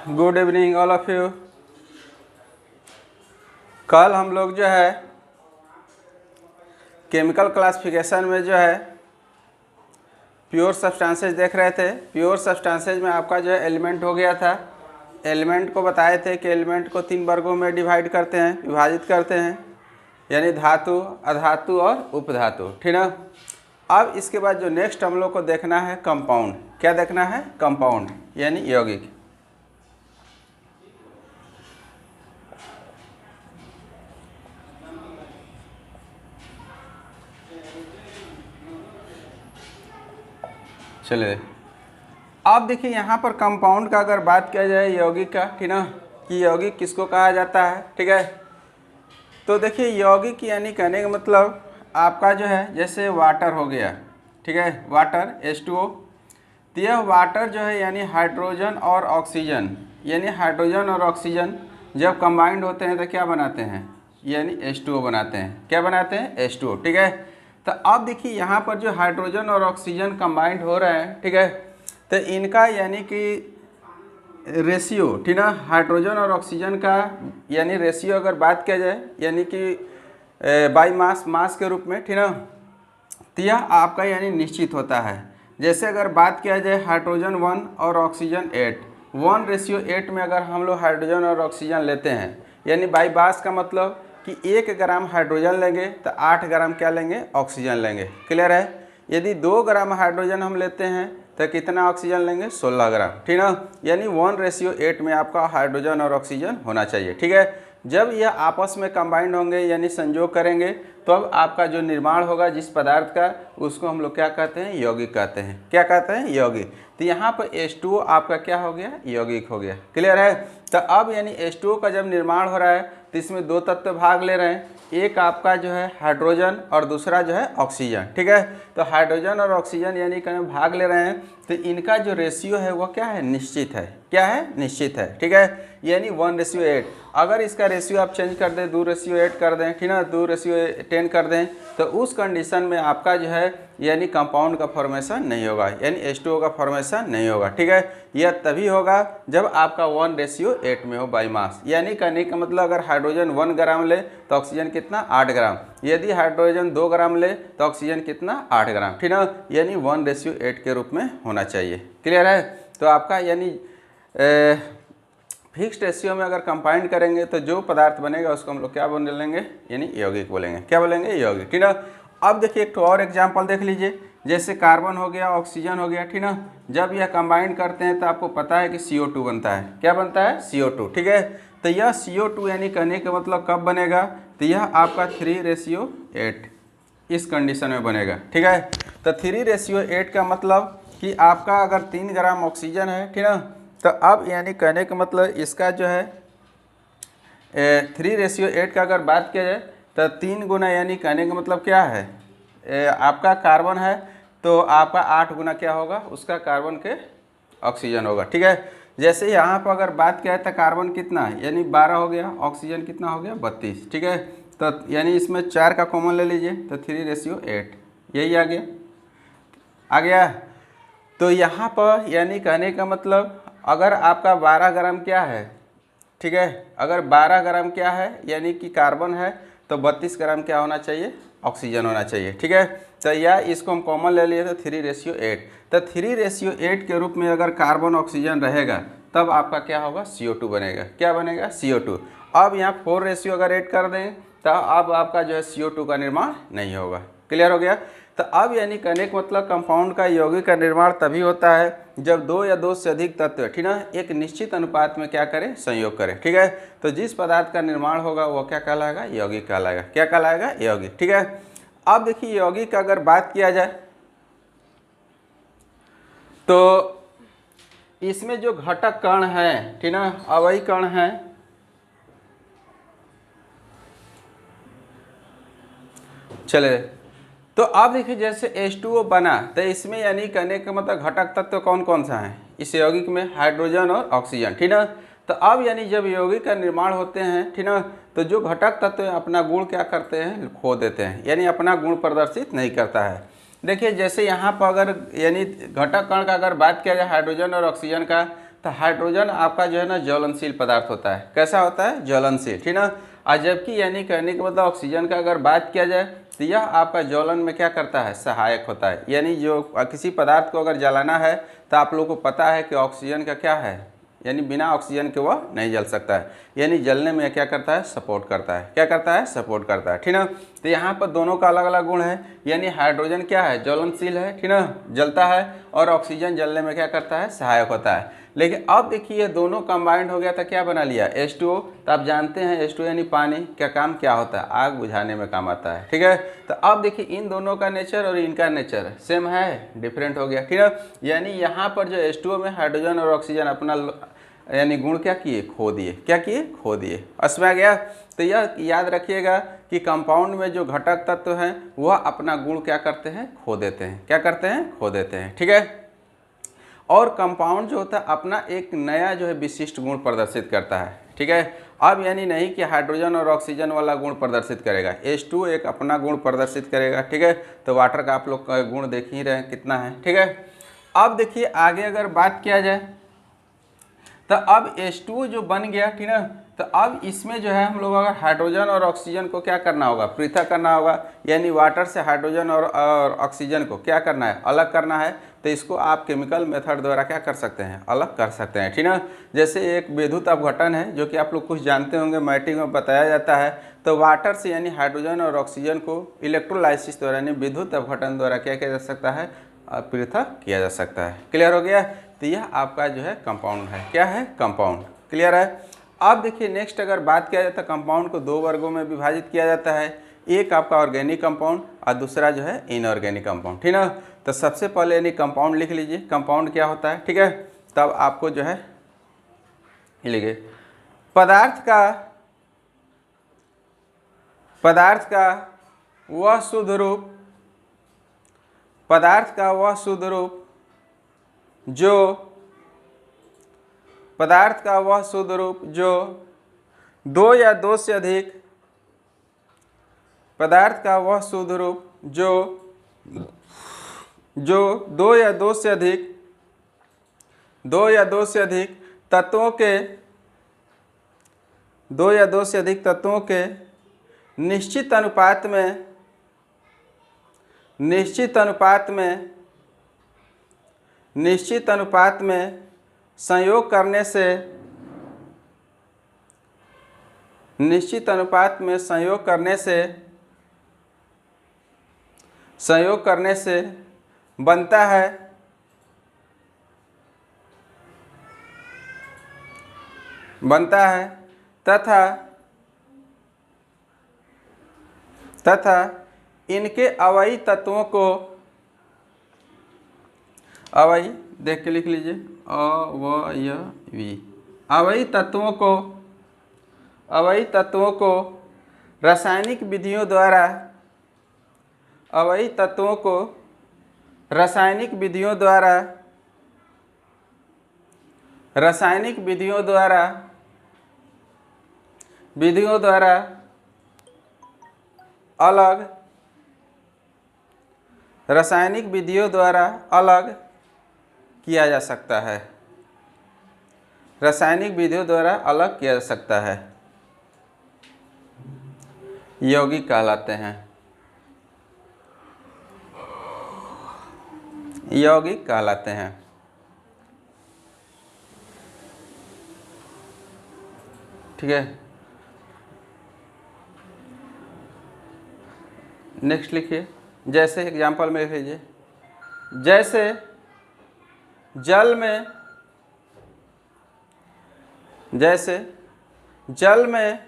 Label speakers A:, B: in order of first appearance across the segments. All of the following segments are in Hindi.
A: Good evening all of you. कल हम लोग जो है केमिकल क्लासिफिकेशन में जो है प्योर सब्सटेंसेज देख रहे थे। प्योर सब्सटेंसेज में आपका जो है एलिमेंट हो गया था। एलिमेंट को बताए थे कि एलिमेंट को 3 वर्गों में डिवाइड करते हैं, विभाजित करते हैं, यानी धातु, अधातु और उपधातु, ठीक ना। अब इसके बाद जो नेक्स्ट हम लोग को देखना है कंपाउंड। क्या देखना है? कंपाउंड यानी यौगिक। चलिए अब देखिए यहाँ पर कंपाउंड का अगर बात किया जाए यौगिक का, ठीक ना, कि यौगिक किसको कहा जाता है, ठीक है। तो देखिए यौगिक यानी कहने का मतलब आपका जो है जैसे वाटर हो गया, ठीक है, वाटर H2O। तो यह वाटर जो है यानी हाइड्रोजन और ऑक्सीजन, यानी हाइड्रोजन और ऑक्सीजन जब कंबाइंड होते हैं तो क्या बनाते हैं, यानी H2O बनाते हैं। क्या बनाते हैं? H2O, ठीक है। तो अब देखिए यहाँ पर जो हाइड्रोजन और ऑक्सीजन कंबाइंड हो रहे हैं, ठीक है, तो इनका यानी कि रेशियो, ठीक ना, हाइड्रोजन और ऑक्सीजन का यानी रेशियो अगर बात किया जाए यानी कि बाई मास के रूप में, ठीक ना, तो यह आपका यानी निश्चित होता है। जैसे अगर बात किया जाए हाइड्रोजन 1 और ऑक्सीजन 8, 1:8 में अगर हम लोग हाइड्रोजन और ऑक्सीजन लेते हैं, यानी बाई मास का मतलब कि 1 ग्राम हाइड्रोजन लेंगे तो 8 ग्राम क्या लेंगे, ऑक्सीजन लेंगे। क्लियर है? यदि 2 ग्राम हाइड्रोजन हम लेते हैं तो कितना ऑक्सीजन लेंगे, 16 ग्राम, ठीक ना। यानी 1:8 में आपका हाइड्रोजन और ऑक्सीजन होना चाहिए, ठीक है। जब यह आपस में कंबाइंड होंगे यानी संयोग करेंगे तो अब आपका जो निर्माण होगा जिस पदार्थ का, उसको हम लोग क्या कहते हैं, यौगिक कहते हैं। क्या कहते हैं? यौगिक। तो यहाँ पर H2O आपका क्या हो गया, यौगिक हो गया। क्लियर है? तो अब यानी H2O का जब निर्माण हो रहा है तो इसमें 2 तत्व भाग ले रहे हैं, एक आपका जो है हाइड्रोजन और दूसरा जो है ऑक्सीजन, ठीक है। तो हाइड्रोजन और ऑक्सीजन यानी कहीं भाग ले रहे हैं तो इनका जो रेशियो है वो क्या है, निश्चित है। क्या है? निश्चित है, ठीक है, यानी 1:8। अगर इसका रेशियो आप चेंज कर दें, 2:8 कर दें, ठीक ना, 2:10 कर दें, तो उस कंडीशन में आपका जो है यानी कंपाउंड का फॉर्मेशन नहीं होगा, यानी H2O का फॉर्मेशन नहीं होगा, ठीक है। यह तभी होगा जब आपका 1:8 में हो बाई मास। यानी कहने का मतलब अगर हाइड्रोजन 1 ग्राम ले तो ऑक्सीजन कितना, 8 ग्राम। यदि हाइड्रोजन 2 ग्राम ले तो ऑक्सीजन कितना, 8 ग्राम, ठीक ना, यानी 1:8 के रूप में होना चाहिए। क्लियर है? तो आपका यानी फिक्स्ड रेशियो में अगर कंबाइंड करेंगे तो जो पदार्थ बनेगा उसको हम लोग क्या बोलेंगे, यानी यौगिक बोलेंगे। क्या बोलेंगे? यौगिक, ठीक ना। अब देखिए एक और एग्जांपल देख लीजिए, जैसे कार्बन हो गया, ऑक्सीजन हो गया, ठीक ना। जब यह कंबाइंड करते हैं तो आपको पता है कि CO2 बनता है। क्या बनता है? CO2, ठीक है। तो यह CO2 यानी कहने का मतलब कब बनेगा, तो यह आपका 3:8 इस कंडीशन में बनेगा, ठीक है। तो 3:8 का मतलब कि आपका अगर 3 ग्राम ऑक्सीजन है, ठीक ना, तो अब यानी कहने का मतलब इसका जो है 3:8 का अगर बात किया जाए तो 3 गुना, यानी कहने का मतलब क्या है, आपका कार्बन है तो आपका 8 गुना क्या होगा, उसका कार्बन के ऑक्सीजन होगा, ठीक है। जैसे यहाँ पर अगर बात किया तो कार्बन कितना है, यानी 12 हो गया, ऑक्सीजन कितना हो गया, 32, ठीक है। तो यानी इसमें 4 का कॉमन ले लीजिए तो 3:8 यही आ गया। तो यहाँ पर यानी कहने का मतलब अगर आपका 12 ग्राम क्या है, ठीक है, अगर 12 ग्राम क्या है यानी कि कार्बन है तो 32 ग्राम क्या होना चाहिए, ऑक्सीजन होना चाहिए, ठीक है। तो या इसको हम कॉमन ले लिए तो 3:8। तो 3:8 के रूप में अगर कार्बन ऑक्सीजन रहेगा तब आपका क्या होगा, CO2 बनेगा। क्या बनेगा? CO2। अब यहाँ 4 अगर 8 कर दें तो अब आपका जो है CO2 का निर्माण नहीं होगा। क्लियर हो गया? तो अब यानी कहने का मतलब कंपाउंड का यौगिक का निर्माण तभी होता है जब 2 या 2 से अधिक तत्व, ठीक ना, एक निश्चित अनुपात में क्या करें, संयोग करें, ठीक है। तो जिस पदार्थ का निर्माण होगा वो क्या कहलाएगा, यौगिक कहलाएगा। क्या कहलाएगा? यौगिक, ठीक है। अब देखिए यौगिक का अगर बात किया जाए तो इसमें जो घटक कण है, ठीक ना, अवयवी कण है, चले तो अब देखिए जैसे H2O बना तो इसमें यानी कहने का मतलब घटक तत्व कौन कौन सा है इस यौगिक में, हाइड्रोजन और ऑक्सीजन, ठीक ना। तो अब यानी जब यौगिक का निर्माण होते हैं, ठीक ना, तो जो घटक तत्व अपना गुण क्या करते हैं, खो देते हैं, यानी अपना गुण प्रदर्शित नहीं करता है। देखिए जैसे यहाँ पर अगर यानी घटक कण का अगर बात किया जाए हाइड्रोजन और ऑक्सीजन का, तो हाइड्रोजन आपका जो है ना ज्वलनशील पदार्थ होता है। कैसा होता है? ज्वलनशील, ठीक ना। और जबकि यानी कहने के मतलब ऑक्सीजन का अगर बात किया जाए तो यह आपका ज्वलन में क्या करता है? सहायक होता है। यानी जो किसी पदार्थ को अगर जलाना है तो आप लोगों को पता है कि ऑक्सीजन का क्या है, यानी बिना ऑक्सीजन के वह नहीं जल सकता है। यानी जलने में क्या करता है? सपोर्ट करता है। क्या करता है? सपोर्ट करता है, ठीक ना। तो यहाँ पर दोनों का अलग अलग गुण है। यानी हाइड्रोजन क्या है? ज्वलनशील है, ठीक ना, जलता है, और ऑक्सीजन जलने में क्या करता है? सहायक होता है। लेकिन अब देखिए ये दोनों कंबाइंड हो गया था, क्या बना लिया? H2O। तो आप जानते हैं H2O यानी पानी का काम क्या होता है? आग बुझाने में काम आता है, ठीक है। तो अब देखिए इन दोनों का नेचर और इनका नेचर सेम है, डिफरेंट हो गया, ठीक है। यानी यहाँ पर जो H2O में हाइड्रोजन और ऑक्सीजन अपना यानी गुण क्या किए? खो दिए। क्या किए? खो दिए। समझ में आ गया? तो यह याद रखिएगा कि कंपाउंड में जो घटक तत्व हैं वह अपना गुण क्या करते हैं? खो देते हैं। क्या करते हैं? खो देते हैं, ठीक है। और कंपाउंड जो होता है अपना एक नया जो है विशिष्ट गुण प्रदर्शित करता है, ठीक है। अब यानी नहीं कि हाइड्रोजन और ऑक्सीजन वाला गुण प्रदर्शित करेगा, H2 एक अपना गुण प्रदर्शित करेगा, ठीक है। तो वाटर का आप लोग का गुण देख ही रहे हैं कितना है, ठीक है। अब देखिए आगे अगर बात किया जाए तो अब H2 जो बन गया, ठीक ना। तो अब इसमें जो है हम लोग अगर हाइड्रोजन और ऑक्सीजन को क्या करना होगा? पृथक करना होगा। यानी वाटर से हाइड्रोजन और ऑक्सीजन को क्या करना है? अलग करना है। तो इसको आप केमिकल मेथड द्वारा क्या कर सकते हैं? अलग कर सकते हैं, ठीक ना। जैसे एक विद्युत अपघटन है जो कि आप लोग कुछ जानते होंगे, मैट्रिक में बताया जाता है। तो वाटर से यानी हाइड्रोजन और ऑक्सीजन को इलेक्ट्रोलाइसिस द्वारा यानी विद्युत अपघटन द्वारा क्या किया जा सकता है? पृथक किया जा सकता है। क्लियर हो गया? तो यह आपका जो है कंपाउंड है। क्या है? कंपाउंड। क्लियर है? अब देखिए नेक्स्ट अगर बात किया जाता है कंपाउंड को दो वर्गों में विभाजित किया जाता है। एक आपका ऑर्गेनिक कंपाउंड और दूसरा जो है इनऑर्गेनिक कंपाउंड, ठीक ना। तो सबसे पहले यानी कंपाउंड लिख लीजिए, कंपाउंड क्या होता है, ठीक है। तब आपको जो है लिखिए पदार्थ का वह शुद्ध रूप, पदार्थ का वह शुद्ध रूप जो पदार्थ का वह शुद्ध रूप जो दो या दो से अधिक पदार्थ का वह शुद्ध रूप जो दो या दो से अधिक तत्वों के निश्चित अनुपात में संयोग करने से बनता है तथा इनके अवयवी तत्वों को, अवयवी देख के लिख लीजिए, अवयवी तत्वों को रासायनिक विधियों द्वारा अलग किया जा सकता है। रासायनिक विधियों द्वारा अलग किया जा सकता है, यौगिक कहलाते हैं। यौगिक कहलाते हैं, ठीक है। नेक्स्ट लिखिए, जैसे एग्जाम्पल में लिख लीजिए, जैसे जल में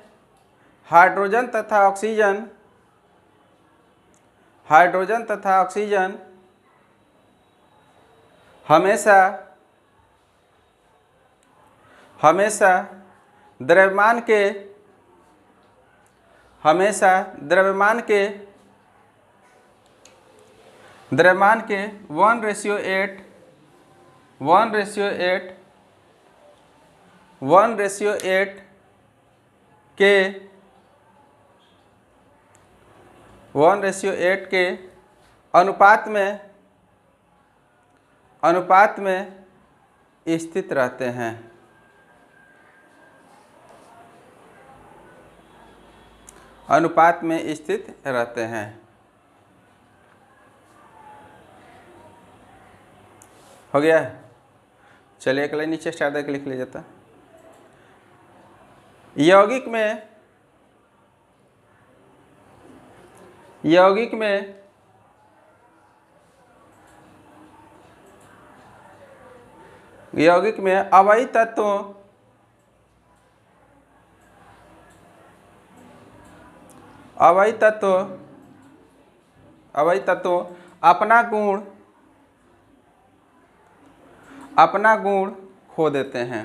A: हाइड्रोजन तथा ऑक्सीजन हमेशा द्रव्यमान के 1:8 के अनुपात में स्थित रहते हैं। अनुपात में स्थित रहते हैं। हो गया। चलिए एक लाइन नीचे स्टार्ट करके लिख लिया जाता। यौगिक में अवयवी तत्वों अपना गुण खो देते हैं।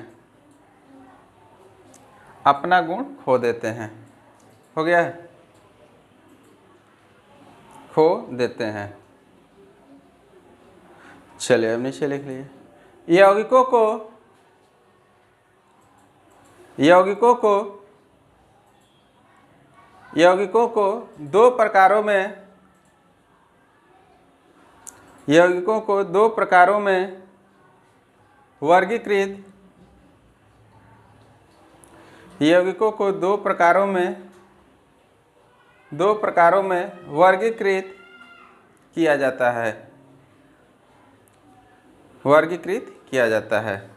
A: हो गया है। खो देते हैं। चलिए अब नीचे लिख लिए। यौगिकों को दो प्रकारों में वर्गीकृत किया जाता है।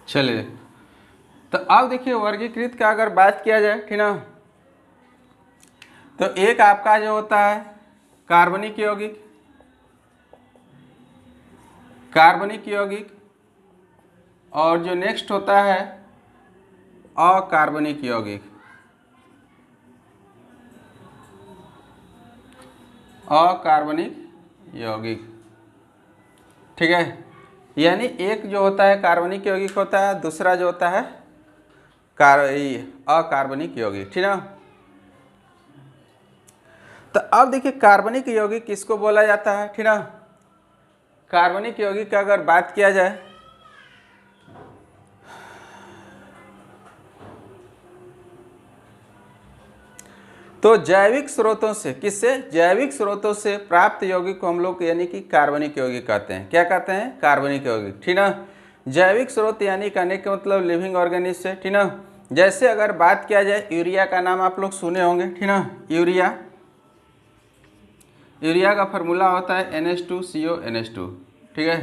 A: चलिए तो अब देखिए वर्गीकृत का अगर बात किया जाए, ठीक ना, तो एक आपका जो होता है कार्बनिक यौगिक और जो नेक्स्ट होता है अकार्बनिक यौगिक। ठीक है, यानी एक जो होता है कार्बनिक यौगिक होता है, दूसरा जो होता है अकार्बनिक यौगिक। ठीक ना। तो अब देखिए कार्बनिक यौगिक किसको बोला जाता है, ठीक ना। कार्बनिक यौगिक का अगर बात किया जाए तो जैविक स्रोतों से, किससे? जैविक स्रोतों से प्राप्त यौगिक को हम लोग यानी कि कार्बनिक यौगिक कहते हैं। क्या कहते हैं? कार्बनिक यौगिक। ठीक ना। जैविक स्रोत यानी कहने का मतलब लिविंग ऑर्गेनिज्म से। ठीक ना। जैसे अगर बात किया जाए यूरिया का नाम आप लोग सुने होंगे, ठीक ना। यूरिया का फार्मूला होता है NH2CO NH2। ठीक है।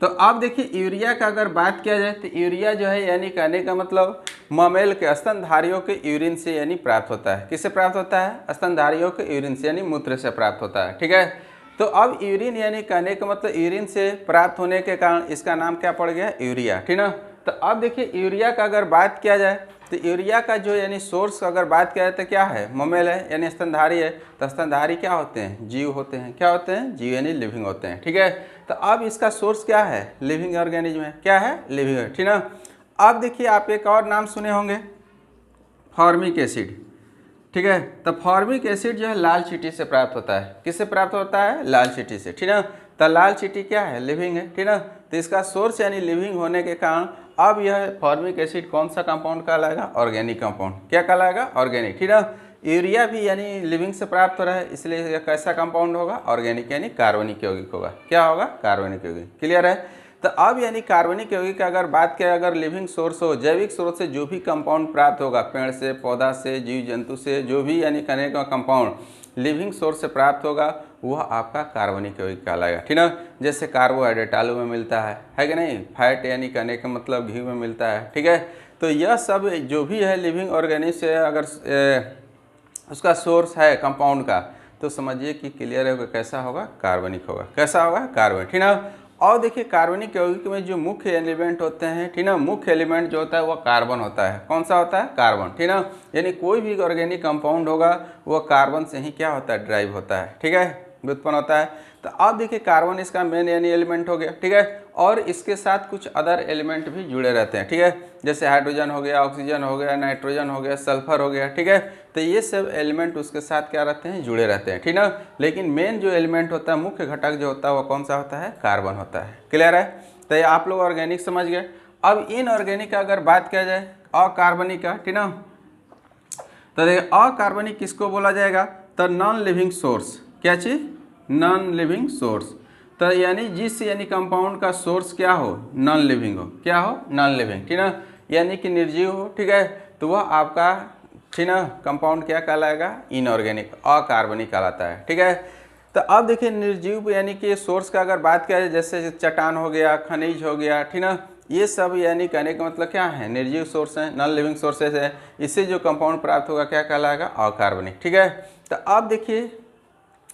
A: तो अब देखिए यूरिया का अगर बात किया जाए तो यूरिया जो है यानी कहने का मतलब ममेल के स्तनधारियों के यूरिन से यानी प्राप्त होता है। किससे प्राप्त होता है? स्तनधारियों के यूरिन से यानी मूत्र से प्राप्त होता है। ठीक है। तो अब यूरिन यानी कहने का मतलब यूरिन से प्राप्त होने के कारण इसका नाम क्या पड़ गया? यूरिया। ठीक ना। तो अब देखिए यूरिया का अगर बात किया जाए तो यूरिया का जो यानी सोर्स का अगर बात किया जाए तो क्या है? ममेल है यानी स्तनधारी है। तो स्तनधारी क्या होते हैं? जीव होते हैं। क्या होते हैं? जीव यानी लिविंग होते हैं। ठीक है। तो अब इसका सोर्स क्या है? लिविंग ऑर्गेनिज्म है। क्या है? लिविंग है। ठीक ना। अब देखिए आप एक और नाम सुने होंगे फॉर्मिक एसिड। ठीक है। तो फॉर्मिक एसिड जो है लाल चींटी से प्राप्त होता है। किससे प्राप्त होता है? लाल चींटी से। ठीक ना। तो लाल चींटी क्या है? लिविंग है। ठीक ना। तो इसका सोर्स यानी लिविंग होने के कारण अब यह फॉर्मिक एसिड कौन सा कंपाउंड कहलाएगा? Organic compound. क्या कहलाएगा? ऑर्गेनिक। ठीक ना। यूरिया भी यानी लिविंग से प्राप्त हो रहा है, इसलिए यह कैसा कंपाउंड होगा? ऑर्गेनिक यानी कार्बनिक यौगिक होगा। क्या होगा? कार्बनिक यौगिक। क्लियर है। तो अब यानी कार्बनिक यौगिक की अगर बात करें, अगर लिविंग सोर्स हो, जैविक स्रोत से जो भी कंपाउंड प्राप्त होगा, पेड़ से, पौधा से, जीव जंतु से, जो भी यानी कहने का कंपाउंड लिविंग सोर्स से प्राप्त होगा वह आपका कार्बनिक यौगिक कहलाएगा। ठीक ना। जैसे कार्बोहाइड्रेट आलू में मिलता है कि नहीं? फैट यानी कहने का मतलब घी में मिलता है। ठीक है। तो यह सब जो भी है लिविंग ऑर्गेनिज्म से अगर उसका सोर्स है कंपाउंड का, तो समझिए कि क्लियर है कैसा होगा? कार्बनिक होगा। कैसा होगा? कार्बनिक। ठीक ना। और देखिए कार्बनिक यौगिक में जो मुख्य एलिमेंट होते हैं, ठीक ना, मुख्य एलिमेंट जो होता है वह कार्बन होता है। कौन सा होता है? कार्बन। ठीक ना। यानी कोई भी ऑर्गेनिक कंपाउंड होगा वह कार्बन से ही क्या होता है? ड्राइव होता है। ठीक है। व्युत्पन्न होता है। तो अब देखिए कार्बन इसका मेन यानी एलिमेंट हो गया, ठीक है, और इसके साथ कुछ अदर एलिमेंट भी जुड़े रहते हैं, ठीक है, जैसे हाइड्रोजन हो गया, ऑक्सीजन हो गया, नाइट्रोजन हो गया, सल्फर हो गया, ठीक है। तो ये सब एलिमेंट उसके साथ क्या रहते हैं, जुड़े रहते हैं, ठीक ना। लेकिन मेन जो एलिमेंट होता है, मुख्य घटक जो होता है वो कौन सा होता है, कार्बन होता है। क्लियर है। तो ये आप लोग ऑर्गेनिक समझ गए। अब इनऑर्गेनिक का अगर बात किया जाए, अकार्बनिक का, ठीक ना, तो देखिए अकार्बनिक किसको बोला जाएगा, तो नॉन लिविंग सोर्स। क्या चीज, नॉन लिविंग सोर्स। तो यानी जिस यानी कंपाउंड का सोर्स क्या हो, नॉन लिविंग हो, क्या हो, नॉन लिविंग, ठीक ना, यानी कि निर्जीव हो, ठीक है, तो वह आपका, ठीक ना, कंपाउंड क्या कहलाएगा, इनऑर्गेनिक, अकार्बनिक कहलाता है, ठीक है। तो अब देखिए निर्जीव यानी कि सोर्स का अगर बात किया जाए, जैसे चट्टान हो गया, खनिज हो गया, ठीक ना, ये सब यानी कहने का मतलब क्या है, निर्जीव सोर्स है, नॉन लिविंग सोर्सेज है। इससे जो कंपाउंड प्राप्त होगा क्या कहलाएगा, अकार्बनिक, ठीक है। तो अब देखिए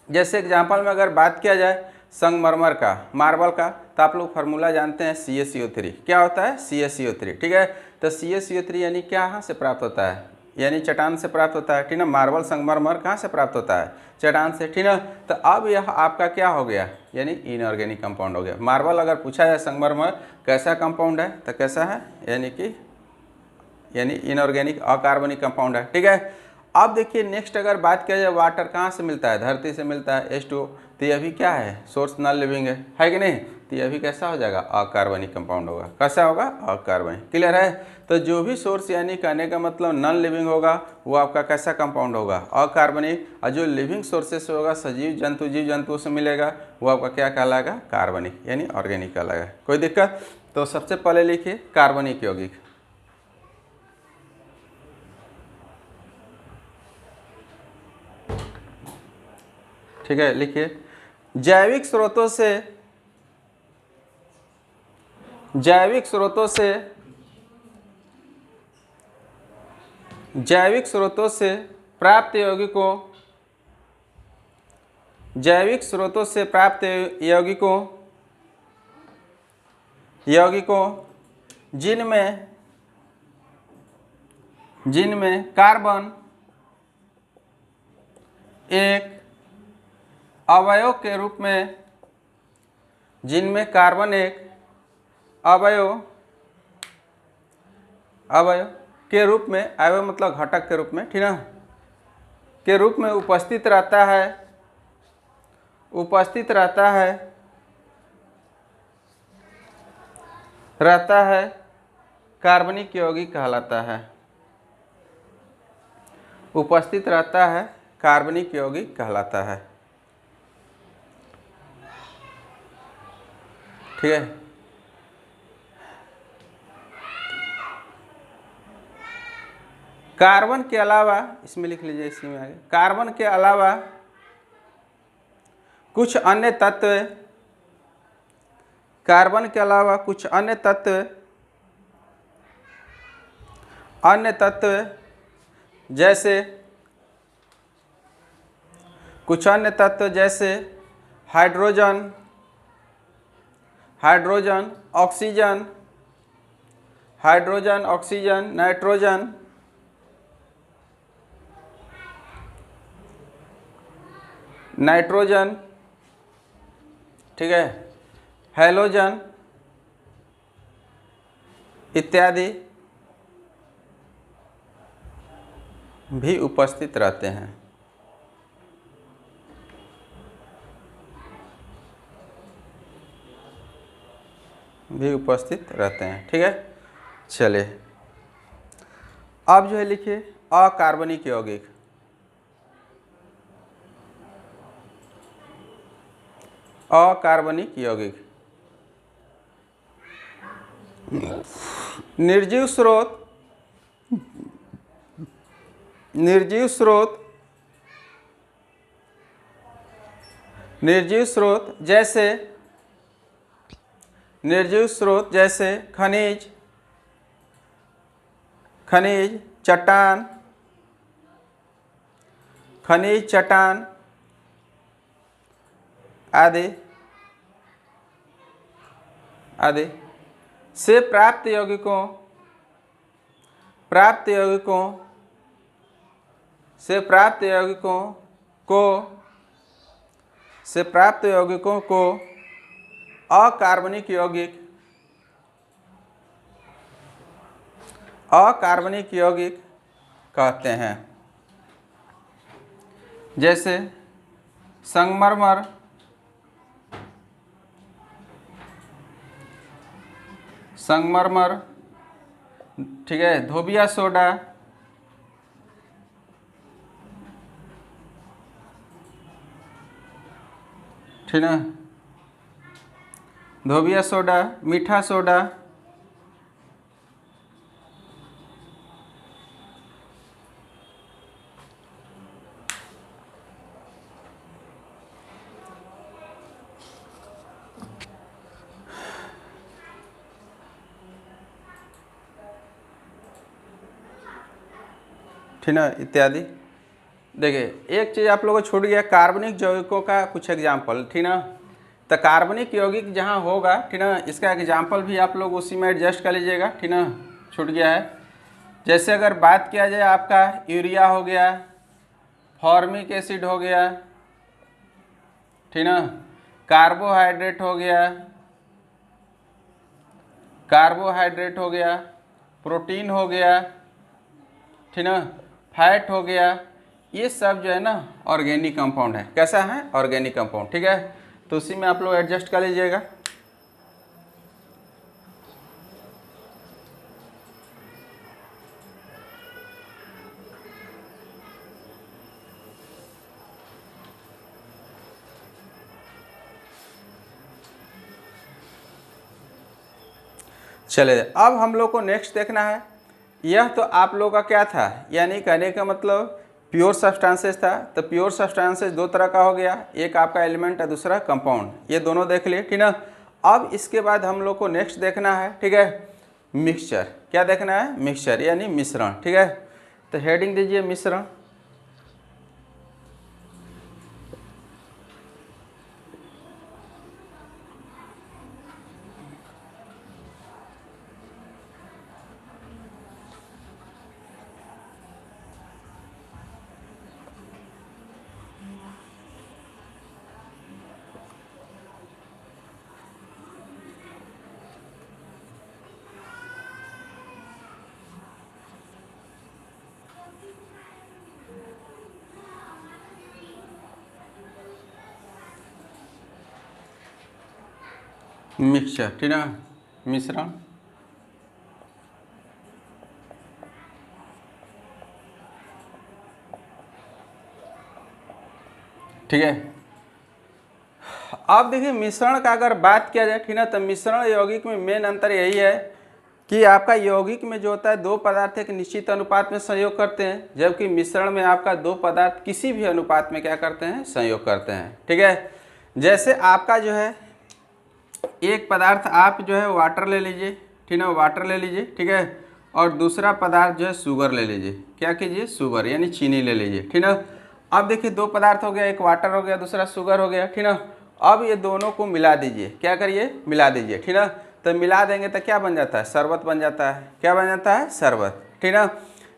A: जैसे एग्जांपल में अगर बात किया जाए संगमरमर का, मार्बल का, तो आप लोग फार्मूला जानते हैं CaCO3, क्या होता है, CaCO3, ठीक है। तो CaCO3 यानी कहाँ से प्राप्त होता है, यानी चट्टान से प्राप्त होता है, ठीक ना। मार्बल संगमरमर कहाँ से प्राप्त होता है, चट्टान से, ठीक ना। तो अब यह आपका क्या हो गया, यानी इनऑर्गेनिक कंपाउंड हो गया। मार्बल अगर पूछा जाए संगमरमर कैसा कंपाउंड है, तो कैसा है, यानी इनऑर्गेनिक अकार्बनिक कंपाउंड है, ठीक है। अब देखिए नेक्स्ट अगर बात किया जाए, वाटर कहाँ से मिलता है, धरती से मिलता है, H2O, तो यह भी क्या है, सोर्स नॉन लिविंग है कि नहीं। तो यह भी कैसा हो जाएगा, अकार्बनिक कंपाउंड होगा। कैसा होगा, अकार्बनिक। क्लियर है। तो जो भी सोर्स यानी कहने का मतलब नॉन लिविंग होगा वो आपका कैसा कंपाउंड होगा, अकार्बनिक। और जो लिविंग सोर्सेस होगा, सजीव जंतु, जीव जंतुओं से मिलेगा, वो आपका क्या कहलाएगा, कार्बनिक, यानी ऑर्गेनिक कहलाएगा। कोई दिक्कत। तो सबसे पहले लिखिए कार्बनिक यौगिक। ठीक है, लिखिए जैविक स्रोतों से जैविक स्रोतों से जैविक स्रोतों से प्राप्त यौगिकों जैविक स्रोतों से प्राप्त यौगिकों जिनमें कार्बन एक अवयव के रूप में जिनमें कार्बन एक अवयव के रूप में, अवयव मतलब घटक के रूप में, ठीक ना, के रूप में उपस्थित रहता है कार्बनिक यौगिक कहलाता है। उपस्थित रहता है कार्बनिक यौगिक कहलाता है, ठीक है। कार्बन के अलावा, इसमें लिख लीजिए, इसी में आगे, कार्बन के अलावा कुछ अन्य तत्व जैसे हाइड्रोजन, ऑक्सीजन, नाइट्रोजन, ठीक है, हैलोजन इत्यादि भी उपस्थित रहते हैं। ठीक है। चलिए अब जो है लिखिए अकार्बनिक यौगिक। अकार्बनिक यौगिक निर्जीव स्रोत जैसे खनिज चट्टान आदि से प्राप्त यौगिकों को से प्राप्त यौगिकों को अकार्बनिक यौगिक कहते हैं। जैसे संगमरमर, ठीक है, धोबिया सोडा, ठीक है, धोबिया सोडा, मीठा सोडा, ठीक ना, इत्यादि। देखिए एक चीज़ आप लोगों को छूट गया, कार्बनिक यौगिकों का कुछ एग्जाम्पल, ठीक ना। तो कार्बनिक यौगिक जहाँ होगा, ठीक ना, इसका एग्जाम्पल भी आप लोग उसी में एडजस्ट कर लीजिएगा, ठीक ना, छूट गया है। जैसे अगर बात किया जाए आपका यूरिया हो गया, फॉर्मिक एसिड हो गया, ठीक ना, कार्बोहाइड्रेट हो गया, प्रोटीन हो गया, ठीक ना, फैट हो गया, ये सब जो है ना ऑर्गेनिक कंपाउंड है। कैसा है? ऑर्गेनिक कंपाउंड, ठीक है। तो उसी में आप लोग एडजस्ट कर लीजिएगा। चलिए अब हम लोग को नेक्स्ट देखना है। यह तो आप लोगों का क्या था, यानी कहने का मतलब प्योर सब्सटेंसेस था। तो प्योर सब्सटेंसेस दो तरह का हो गया, एक आपका एलिमेंट है, दूसरा कंपाउंड। ये दोनों देख लिए, ठीक ना। अब इसके बाद हम लोग को नेक्स्ट देखना है, ठीक है, मिक्सचर। क्या देखना है? मिक्सचर यानी मिश्रण, ठीक है। तो हेडिंग दीजिए मिश्रण। मिक्सचर, ठीक ना, मिश्रण, ठीक है। अब देखिए मिश्रण का अगर बात किया जाए, ठीक ना, तो मिश्रण यौगिक में मेन अंतर यही है कि आपका यौगिक में जो होता है दो पदार्थ एक निश्चित अनुपात में संयोग करते हैं, जबकि मिश्रण में आपका दो पदार्थ किसी भी अनुपात में क्या करते हैं? संयोग करते हैं, ठीक है। जैसे आपका जो है एक पदार्थ आप जो है वाटर ले लीजिए, ठीक ना, वाटर ले लीजिए, ठीक है, और दूसरा पदार्थ जो है शुगर ले लीजिए। क्या कीजिए? शुगर यानी चीनी ले लीजिए, ठीक ना। अब देखिए दो पदार्थ हो गया, एक वाटर हो गया, दूसरा शुगर हो गया, ठीक ना। अब ये दोनों को मिला दीजिए। क्या करिए? मिला दीजिए, ठीक ना। तो मिला देंगे तो क्या बन जाता है? शरबत बन जाता है। क्या बन जाता है? शरबत, ठीक ना।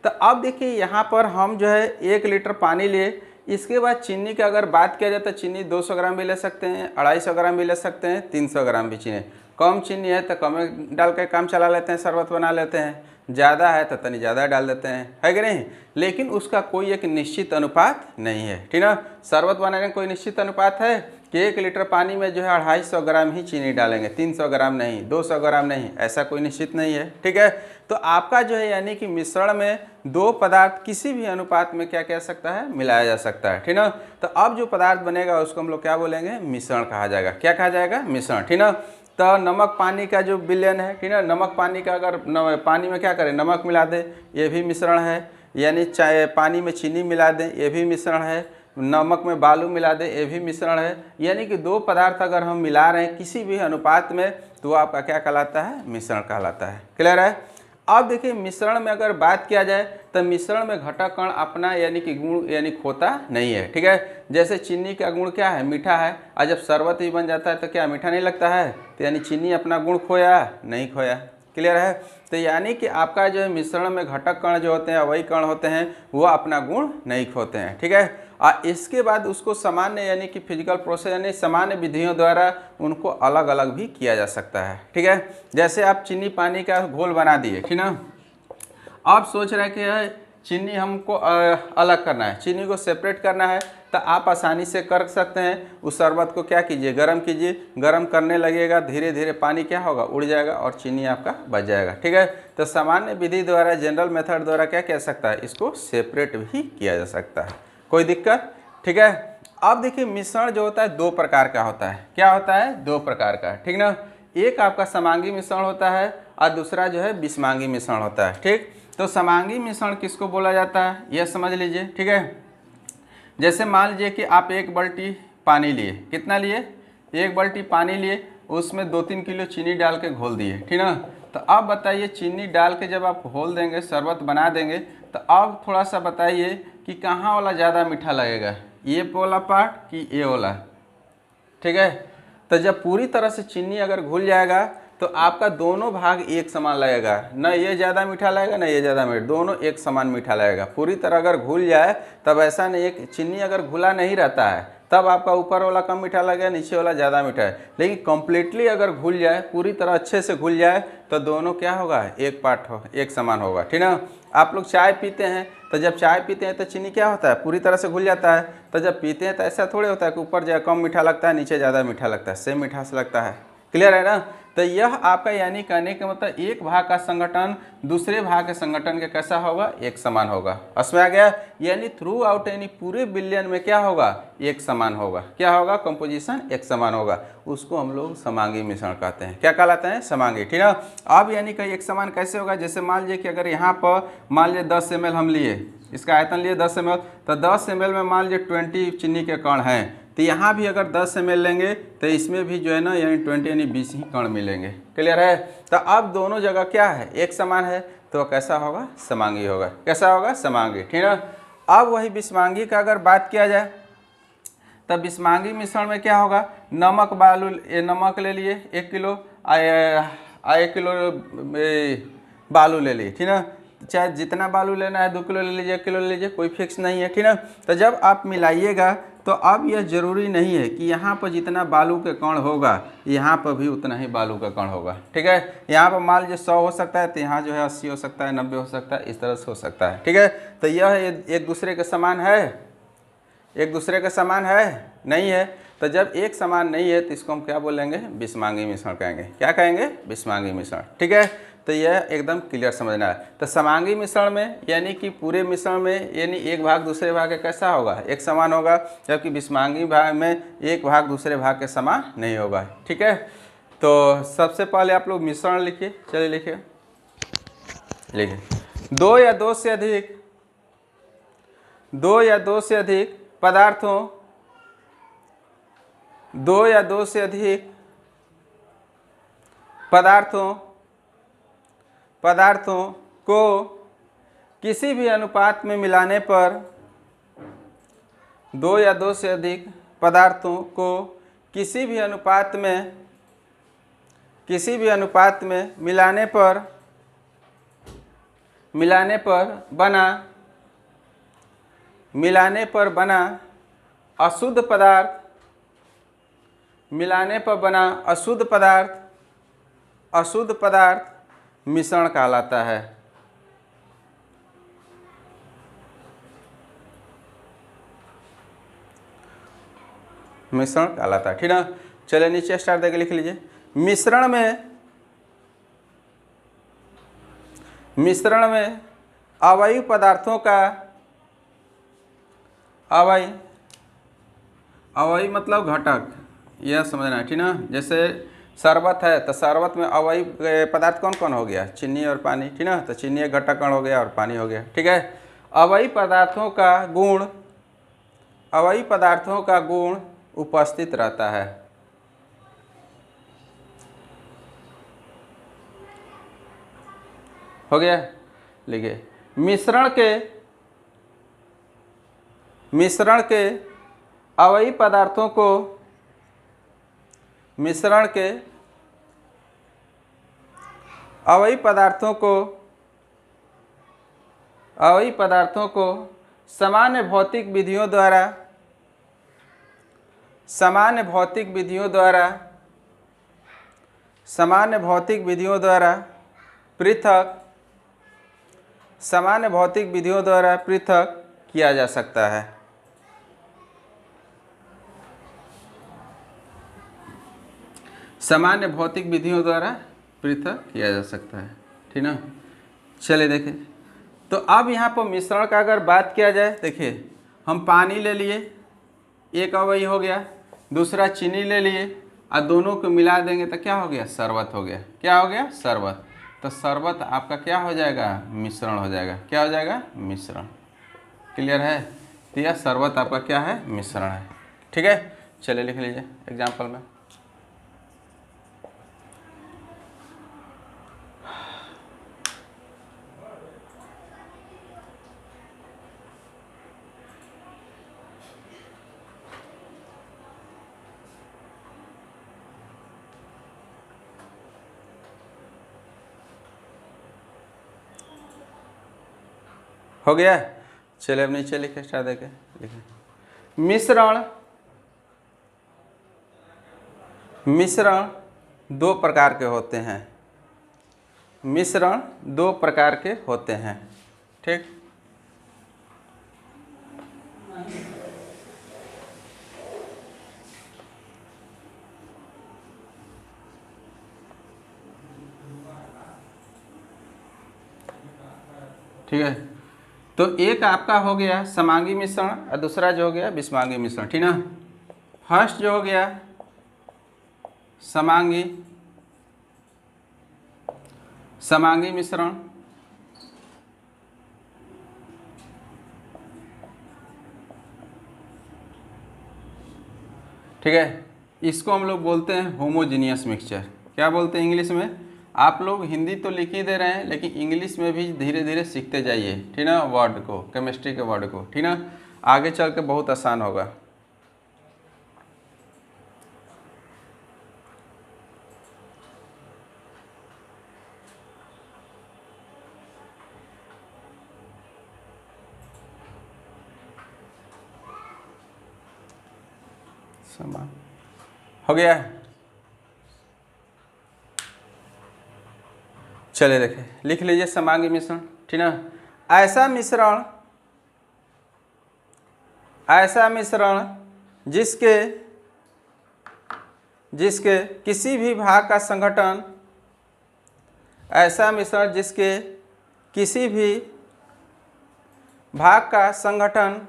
A: तो अब देखिए यहाँ पर हम जो है 1 लीटर पानी लिए, इसके बाद चीनी की अगर बात किया जाए तो चीनी 200 ग्राम भी ले सकते हैं, 250 ग्राम भी ले सकते हैं, 300 ग्राम भी चीनी। कम चीनी है तो कम डाल के काम चला लेते हैं, शरबत बना लेते हैं। ज़्यादा है तो तनी ज़्यादा डाल देते हैं, है कि नहीं। लेकिन उसका कोई एक निश्चित अनुपात नहीं है, ठीक ना। शरबत बनाने का कोई निश्चित अनुपात है कि 1 लीटर पानी में जो है 250 ग्राम ही चीनी डालेंगे, 300 ग्राम नहीं, 200 ग्राम नहीं, ऐसा कोई निश्चित नहीं है, ठीक है। तो आपका जो है यानी कि मिश्रण में दो पदार्थ किसी भी अनुपात में क्या कह सकता है? मिलाया जा सकता है, ठीक ना। तो अब जो पदार्थ बनेगा उसको हम लोग क्या बोलेंगे? मिश्रण कहा जाएगा। क्या कहा जाएगा? मिश्रण, ठीक ना। तो नमक पानी का जो विलयन है, ठीक ना, नमक पानी का अगर पानी में क्या करें? नमक मिला दें, ये भी मिश्रण है। यानी चाहे पानी में चीनी मिला दें, ये भी मिश्रण है। नमक में बालू मिला दें, ये भी मिश्रण है। यानी कि दो पदार्थ अगर हम मिला रहे हैं किसी भी अनुपात में तो आपका क्या कहलाता है? मिश्रण कहलाता है। क्लियर है? अब देखिए मिश्रण में अगर बात किया जाए तो मिश्रण में घटक कण अपना यानी कि गुण यानी खोता नहीं है, ठीक है। जैसे चीनी का गुण क्या है? मीठा है, और जब शरबत भी बन जाता है तो क्या मीठा नहीं लगता है? तो यानी चीनी अपना गुण खोया नहीं खोया। क्लियर है? तो यानी कि आपका जो है मिश्रण में घटक कण जो होते हैं, वही कण होते हैं, वो अपना गुण नहीं खोते हैं, ठीक है। और इसके बाद उसको सामान्य यानी कि फिजिकल प्रोसेस यानी सामान्य विधियों द्वारा उनको अलग अलग भी किया जा सकता है। ठीक है, जैसे आप चीनी पानी का घोल बना दिए, ठीक ना, आप सोच रहे हैं कि चीनी हमको अलग करना है, चीनी को सेपरेट करना है, तो आप आसानी से कर सकते हैं। उस शरबत को क्या कीजिए, गर्म कीजिए, गर्म करने लगेगा, धीरे धीरे पानी क्या होगा, उड़ जाएगा और चीनी आपका बच जाएगा। ठीक है, तो सामान्य विधि द्वारा, जनरल मेथड द्वारा क्या किया सकता है, इसको सेपरेट भी किया जा सकता है, कोई दिक्कत। ठीक है, अब देखिए मिश्रण जो होता है दो प्रकार का होता है। क्या होता है, दो प्रकार का, ठीक ना। एक आपका समांगी मिश्रण होता है और दूसरा जो है विषमांगी मिश्रण होता है। ठीक, तो समांगी मिश्रण किसको बोला जाता है, यह समझ लीजिए। ठीक है, जैसे मान लीजिए कि आप एक बाल्टी पानी लिए, कितना लिए, एक बाल्टी पानी लिए, उसमें 2-3 किलो चीनी डाल के घोल दिए, ठीक ना। तो अब बताइए चीनी डाल के जब आप घोल देंगे, शरबत बना देंगे, तो अब थोड़ा सा बताइए कि कहाँ वाला ज़्यादा मीठा लगेगा, ये वाला पार्ट कि ये वाला। ठीक है, तो जब पूरी तरह से चीनी अगर घुल जाएगा तो आपका दोनों भाग एक समान लगेगा, न ये ज़्यादा मीठा लगेगा न ये ज़्यादा मीठा, दोनों एक समान मीठा लगेगा। पूरी तरह अगर घुल जाए तब ऐसा नहीं है, चीनी अगर घुला नहीं रहता है तब आपका ऊपर वाला कम मीठा लगेगा, नीचे वाला ज़्यादा मीठा है। लेकिन कम्प्लीटली अगर घुल जाए, पूरी तरह अच्छे से घुल जाए, तो दोनों क्या होगा, एक पार्ट हो, एक समान होगा। ठीक ना। आप लोग चाय पीते हैं, तो जब चाय पीते हैं तो चीनी क्या होता है, पूरी तरह से घुल जाता है। तो जब पीते हैं तो ऐसा थोड़े होता है कि ऊपर जो कम मीठा लगता है, नीचे ज़्यादा मीठा लगता है, सेम मीठा से लगता है। क्लियर है ना। तो यह आपका यानी कहने का मतलब एक भाग का संगठन दूसरे भाग के संगठन के कैसा होगा, एक समान होगा। समझ आ गया। यानी थ्रू आउट यानी पूरे बिलियन में क्या होगा, एक समान होगा। क्या होगा, कंपोजिशन एक समान होगा। उसको हम लोग समांगी मिश्रण कहते हैं। क्या कहलाते हैं, समांगी। ठीक है। अब यानी कि एक समान कैसे होगा, जैसे मान लीजिए कि अगर यहाँ पर मान लीजिए 10 ml हम लिए, इसका आयतन लिए 10 ml, तो 10 ml में मान लीजिए 20 चीनी के कण हैं, तो यहाँ भी अगर 10 ml लेंगे तो इसमें भी जो है ना यानी 20 यानी 20 ही कण मिलेंगे। क्लियर है। तो अब दोनों जगह क्या है, एक समान है, तो कैसा होगा, समांगी होगा। कैसा होगा, समांगी। ठीक है। अब वही विषमांगी का अगर बात किया जाए, तब विषमांगी मिश्रण में क्या होगा, नमक बालू, ये नमक ले लिए 1 किलो, 1 किलो बालू ले लिए। ठीक है, चाहे जितना बालू लेना है 2 किलो ले लीजिए, 1 किलो ले लीजिए, कोई फिक्स नहीं है। ठीक है। तो जब आप मिलाइएगा तो अब यह जरूरी नहीं है कि यहाँ पर जितना बालू के कण होगा यहाँ पर भी उतना ही बालू का कण होगा। ठीक है। यहाँ पर मान लीजिए 100 हो सकता है, तो यहाँ जो है 80 हो सकता है, 90 हो सकता है, इस तरह से हो सकता है। ठीक है। तो यह एक दूसरे के समान है, एक दूसरे के समान है, नहीं है। तो जब एक समान नहीं है तो इसको हम क्या बोलेंगे, विषमांगी मिश्रण कहेंगे। क्या कहेंगे, विषमांगी मिश्रण। ठीक है। तो यह एकदम क्लियर समझना है। तो समांगी मिश्रण में यानी कि पूरे मिश्रण में यानी एक भाग दूसरे भाग के कैसा होगा, एक समान होगा, जबकि विषमांगी भाग में एक भाग दूसरे भाग के समान नहीं होगा। ठीक है। तो सबसे पहले आप लोग मिश्रण लिखिए, चलिए लिखिए, लिखिए। दो या दो से अधिक पदार्थों, दो या दो से अधिक पदार्थों को किसी भी अनुपात में मिलाने पर, दो या दो से अधिक पदार्थों को किसी भी अनुपात में मिलाने पर बना अशुद्ध पदार्थ मिश्रण कहलाता है। मिश्रण कहलाता है। ठीक है। चलिए नीचे स्टार देके लिख लीजिए। मिश्रण में अवयवी पदार्थों का, अवयवी मतलब घटक, यह समझना है। ठीक ना। जैसे शरबत है तो शरबत में अवयवी पदार्थ कौन कौन हो गया, चीनी और पानी। ठीक ना। तो चीनी एक घटक कण हो गया और पानी हो गया। ठीक है। अवयवी पदार्थों का गुण उपस्थित रहता है। हो गया। लिखिए, मिश्रण के अवयवी पदार्थों को, मिश्रण के अवयवी पदार्थों को सामान्य भौतिक विधियों द्वारा सामान्य भौतिक विधियों द्वारा पृथक किया जा सकता है। सामान्य भौतिक विधियों द्वारा पृथक किया जा सकता है, ठीक ना। चलिए देखें, तो अब यहाँ पर मिश्रण का अगर बात किया जाए, देखिए हम पानी ले लिए, एक अवयव हो गया, दूसरा चीनी ले लिए और दोनों को मिला देंगे तो क्या हो गया, शरबत हो गया। क्या हो गया, शरबत। तो शरबत आपका क्या हो जाएगा, मिश्रण हो जाएगा। क्या हो जाएगा, मिश्रण। क्लियर है। तो यह शरबत आपका क्या है, मिश्रण है। ठीक है, चलिए लिख लीजिए एग्जाम्पल में। हो गया। चलिए अब नीचे लिखे, स्टार्ट देके लिखे। मिश्रण दो प्रकार के होते हैं। मिश्रण दो प्रकार के होते हैं। ठीक, ठीक है। तो एक आपका हो गया समांगी मिश्रण और दूसरा जो हो गया विषमांगी मिश्रण, ठीक ना। फर्स्ट जो हो गया समांगी मिश्रण, ठीक है। इसको हम लोग बोलते हैं होमोजीनियस मिक्सचर। क्या बोलते हैं इंग्लिश में? आप लोग हिंदी तो लिख ही दे रहे हैं, लेकिन इंग्लिश में भी धीरे धीरे सीखते जाइए, ठीक ना, वर्ड को, केमिस्ट्री के वर्ड को, ठीक ना। आगे चल के बहुत आसान होगा। हो गया है। चलिए देखें, लिख लीजिए समांगी मिश्रण, ठीक ना। ऐसा मिश्रण जिसके किसी भी भाग का संगठन, ऐसा मिश्रण जिसके किसी भी भाग का संगठन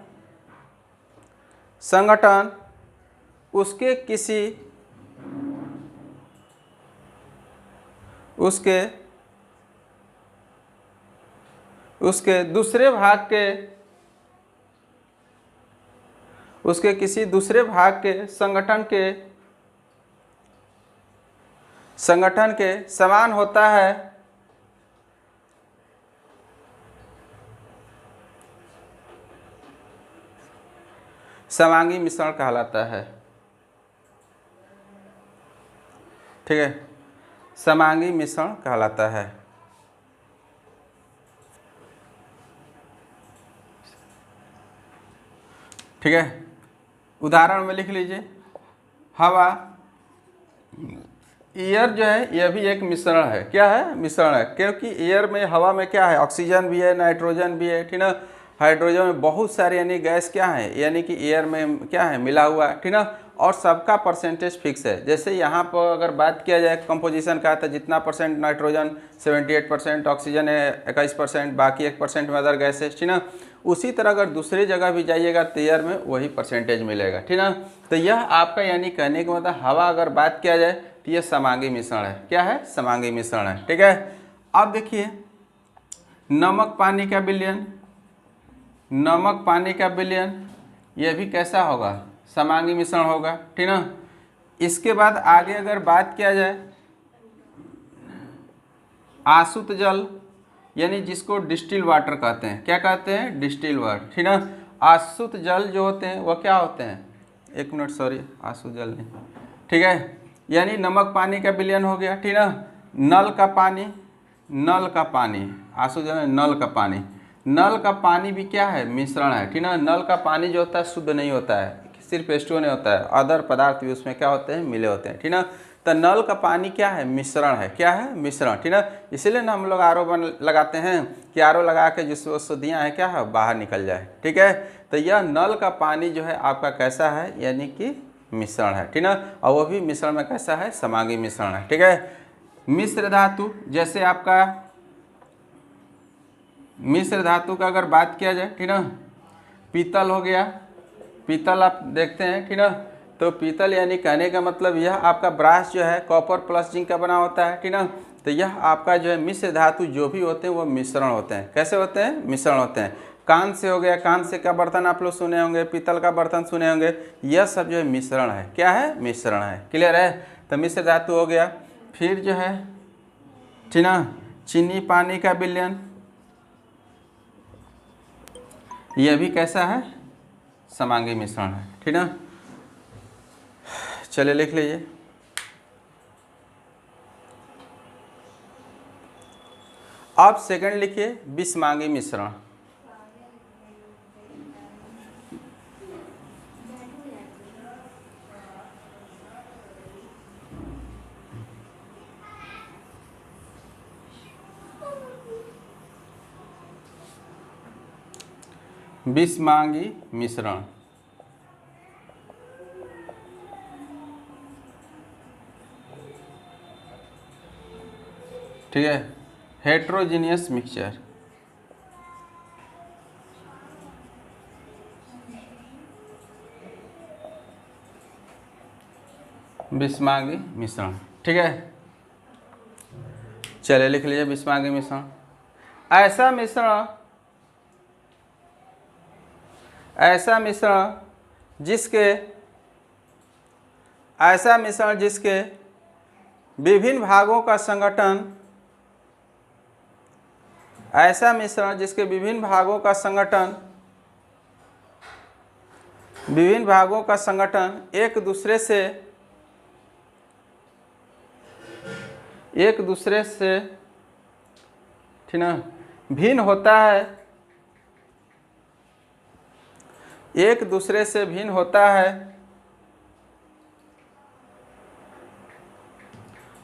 A: उसके दूसरे भाग के किसी दूसरे भाग के संगठन के समान होता है, समांगी मिश्रण कहलाता है। ठीक है, समांगी मिश्रण कहलाता है। ठीक है, उदाहरण में लिख लीजिए, हवा, एयर जो है यह भी एक मिश्रण है। क्या है? मिश्रण है, क्योंकि एयर में, हवा में क्या है, ऑक्सीजन भी है, नाइट्रोजन भी है, ठीक ना, हाइड्रोजन में बहुत सारे यानी गैस क्या है, यानी कि एयर में क्या है, मिला हुआ है, ठीक ना। और सबका परसेंटेज फिक्स है। जैसे यहाँ पर अगर बात किया जाए कंपोजिशन का, तो जितना परसेंट नाइट्रोजन 78%, ऑक्सीजन है 21%, बाकी 1% में अदर गैसेज, ठीक ना। उसी तरह अगर दूसरी जगह भी जाइएगा तो एयर में वही परसेंटेज मिलेगा, ठीक ना। तो यह आपका यानी कहने का मतलब, हवा अगर बात किया जाए तो यह समांगी मिश्रण है। क्या है? समांगी मिश्रण है। ठीक है, अब देखिए नमक पानी का विलयन, यह भी कैसा होगा? समांगी मिश्रण होगा, ठीक ना। इसके बाद आगे अगर बात किया जाए आसुत जल, यानी जिसको डिस्टिल वाटर कहते हैं। क्या कहते हैं? डिस्टिल वाटर, ठीक ना। आसुत जल जो होते हैं वह क्या होते हैं? एक मिनट, सॉरी, आसुत जल नहीं, ठीक है। यानी नमक पानी का विलयन हो गया, ठीक ना। नल का पानी, आसुत जल नल का पानी, नल का पानी भी क्या है, मिश्रण है, ठीक ना। नल का पानी जो होता है शुद्ध नहीं होता है, सिर्फ H2O नहीं होता है, अदर पदार्थ भी उसमें क्या होते हैं, मिले होते हैं, ठीक ना। तो नल का पानी क्या है, मिश्रण है, क्या है, मिश्रण, ठीक ना। इसीलिए ना हम लोग आर ओ लगाते हैं कि आर ओ लगा के जिसमें औषधियाँ हैं क्या है, बाहर निकल जाए, ठीक है। तो यह नल का पानी जो है आपका कैसा है, यानी कि मिश्रण है, ठीक ना। और वो भी मिश्रण में कैसा है, समांगी मिश्रण है, ठीक है। मिश्र धातु, जैसे आपका मिश्र धातु का अगर बात किया जाए, ठीक ना, पीतल हो गया, पीतल आप देखते हैं, ठीक ना। तो पीतल यानी कहने का मतलब यह आपका ब्रास जो है कॉपर प्लस जिंक का बना होता है, ठीक ना। तो यह आपका जो है मिश्र धातु जो भी होते हैं वो मिश्रण होते हैं, कैसे होते हैं, मिश्रण होते हैं। कांस्य से हो गया, कांस्य का बर्तन आप लोग सुने होंगे, पीतल का बर्तन सुने होंगे, यह सब जो है मिश्रण है, क्या है, मिश्रण है, क्लियर है। तो मिश्र धातु हो गया। फिर जो है, ठीक ना, चीनी पानी का विलयन, यह भी कैसा है, समांगी मिश्रण है, ठीक ना। चलिए लिख लीजिए। अब सेकंड लिखिए, विषमांगी मिश्रण। विषमांगी मिश्रण, ठीक है। हेट्रोजीनियस मिक्सचर, विषमांगी मिश्रण, ठीक है। चलिए लिख लीजिए विषमांगी मिश्रण। ऐसा मिश्रण, ऐसा मिश्रण जिसके, ऐसा मिश्रण जिसके विभिन्न भागों का संगठन, ऐसा मिश्रण जिसके विभिन्न भागों का संगठन, विभिन्न भागों का संगठन एक दूसरे से, एक दूसरे से, ठीक ना, भिन्न होता है, एक दूसरे से भिन्न होता है,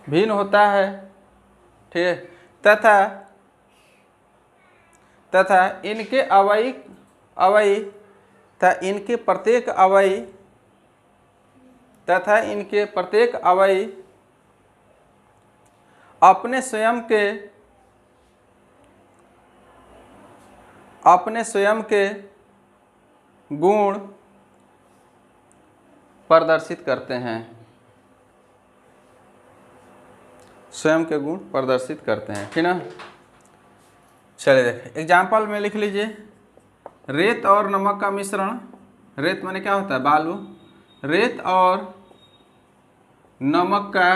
A: भिन्न होता है, ठीक है। तथा तथा इनके अवयवी, अवयवी तथा इनके प्रत्येक अवयवी, तथा इनके प्रत्येक अवयवी अपने स्वयं के, अपने स्वयं के गुण प्रदर्शित करते हैं, स्वयं के गुण प्रदर्शित करते हैं, ठीक ना। चलिए देखें एग्जाम्पल में लिख लीजिए। रेत और नमक का मिश्रण, रेत माने क्या होता है, बालू, रेत और नमक का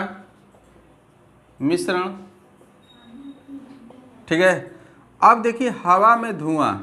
A: मिश्रण, ठीक है। अब देखिए हवा में धुआं,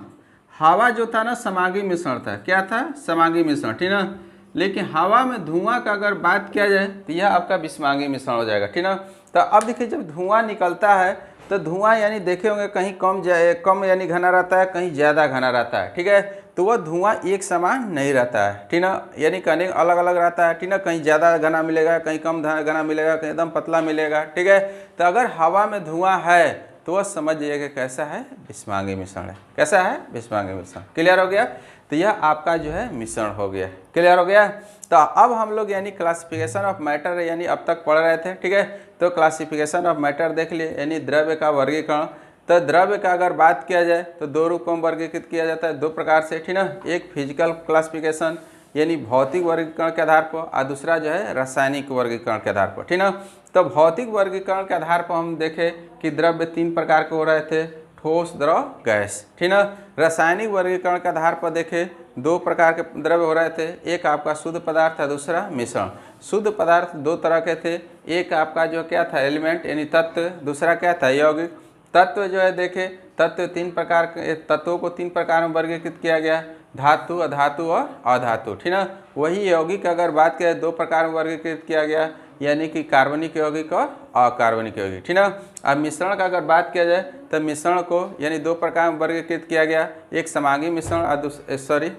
A: हवा जो था ना समांगी मिश्रण था, क्या था, समांगी मिश्रण, ठीक ना। लेकिन हवा में धुआं का अगर बात किया जाए तो यह आपका विषमांगी मिश्रण हो जाएगा, ठीक ना। तो अब देखिए जब धुआं निकलता है तो धुआं यानी देखे होंगे कहीं कम यानी घना रहता है, कहीं ज़्यादा घना रहता है, ठीक है। तो वह धुआं एक समान नहीं रहता है, ठीक ना, यानी कहने अलग अलग रहता है, ठीक ना। कहीं ज़्यादा घना मिलेगा, कहीं कम घना मिलेगा, कहीं एकदम पतला मिलेगा, ठीक है। तो अगर हवा में धुआं है तो वह समझ जाइए कि कैसा है, विषमांगी मिश्रण है, कैसा है, विषमांगी मिश्रण, क्लियर हो गया। तो यह आपका जो है मिश्रण हो गया, क्लियर हो गया। तो अब हम लोग यानी क्लासिफिकेशन ऑफ मैटर यानी अब तक पढ़ रहे थे, ठीक है। तो क्लासिफिकेशन ऑफ मैटर देख लिए, यानी द्रव्य का वर्गीकरण। तो द्रव्य का अगर बात किया जाए तो दो रूपों में वर्गीकृत किया जाता है, दो प्रकार से, ठीक ना। एक फिजिकल क्लासिफिकेशन यानी भौतिक वर्गीकरण के आधार पर, और दूसरा जो है रासायनिक वर्गीकरण के आधार पर, ठीक ना। तो भौतिक वर्गीकरण के आधार पर हम देखें कि द्रव्य तीन प्रकार के हो रहे थे, ठोस, द्रव, गैस, ठीक ना। रासायनिक वर्गीकरण के आधार पर देखें दो प्रकार के द्रव्य हो रहे थे, एक आपका शुद्ध पदार्थ है, दूसरा मिश्रण। शुद्ध पदार्थ दो तरह के थे, एक आपका जो क्या था, एलिमेंट यानी तत्व, दूसरा क्या था, यौगिक। तत्व जो है देखे, तत्व तीन प्रकार के, तत्वों को तीन प्रकार में वर्गीकृत किया गया, धातु, अधातु और अधातु, ठीक ना। वही यौगिक अगर बात करें दो प्रकार में वर्गीकृत किया गया, यानी कि कार्बनिक यौगिक और अकार्बनिक यौगिक, ठीक ना। अब मिश्रण का अगर बात किया जाए तो मिश्रण को यानी दो प्रकार में वर्गीकृत किया गया, एक समांगी मिश्रण और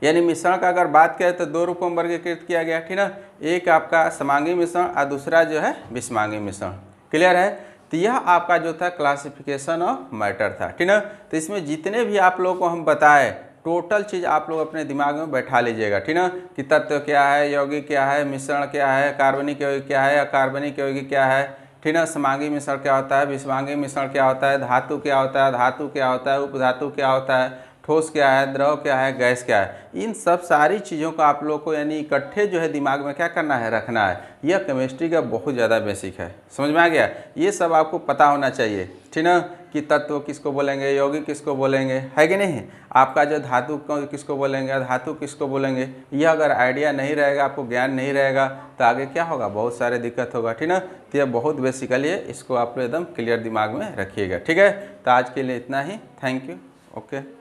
A: यानी मिश्रण का अगर बात करें तो दो रूपों में वर्गीकृत किया गया, ठीक ना। एक आपका समांगी मिश्रण और दूसरा जो है विषमांगी मिश्रण। क्लियर है। तो यह आपका जो था क्लासिफिकेशन ऑफ मैटर था, ठीक ना। तो इसमें जितने भी आप लोगों को हम बताए टोटल चीज़ आप लोग अपने दिमाग में बैठा लीजिएगा, ठीक ना, कि तत्व क्या है, यौगिक क्या है, मिश्रण क्या है, कार्बनिक यौगिक क्या है, अकार्बनिक यौगिक क्या है, ठीक ना, समांगी मिश्रण क्या होता है, विषमांगी मिश्रण क्या होता है, धातु क्या होता है, धातु क्या होता है, उपधातु क्या होता है, ठोस क्या है, द्रव क्या है, गैस क्या है। इन सब सारी चीज़ों को आप लोग को यानी इकट्ठे जो है दिमाग में क्या करना है, रखना है। यह केमिस्ट्री का बहुत ज़्यादा बेसिक है, समझ में आ गया। ये सब आपको पता होना चाहिए, ठीक ना, कि तत्व किसको बोलेंगे, यौगिक किसको बोलेंगे, है कि नहीं। आपका जो धातु किसको बोलेंगे, धातु किसको बोलेंगे, यह अगर आइडिया नहीं रहेगा, आपको ज्ञान नहीं रहेगा तो आगे क्या होगा, बहुत सारे दिक्कत होगा, ठीक ना। तो यह बहुत बेसिकली है, इसको आप लोग एकदम क्लियर दिमाग में रखिएगा, ठीक है। तो आज के लिए इतना ही, थैंक यू, ओके।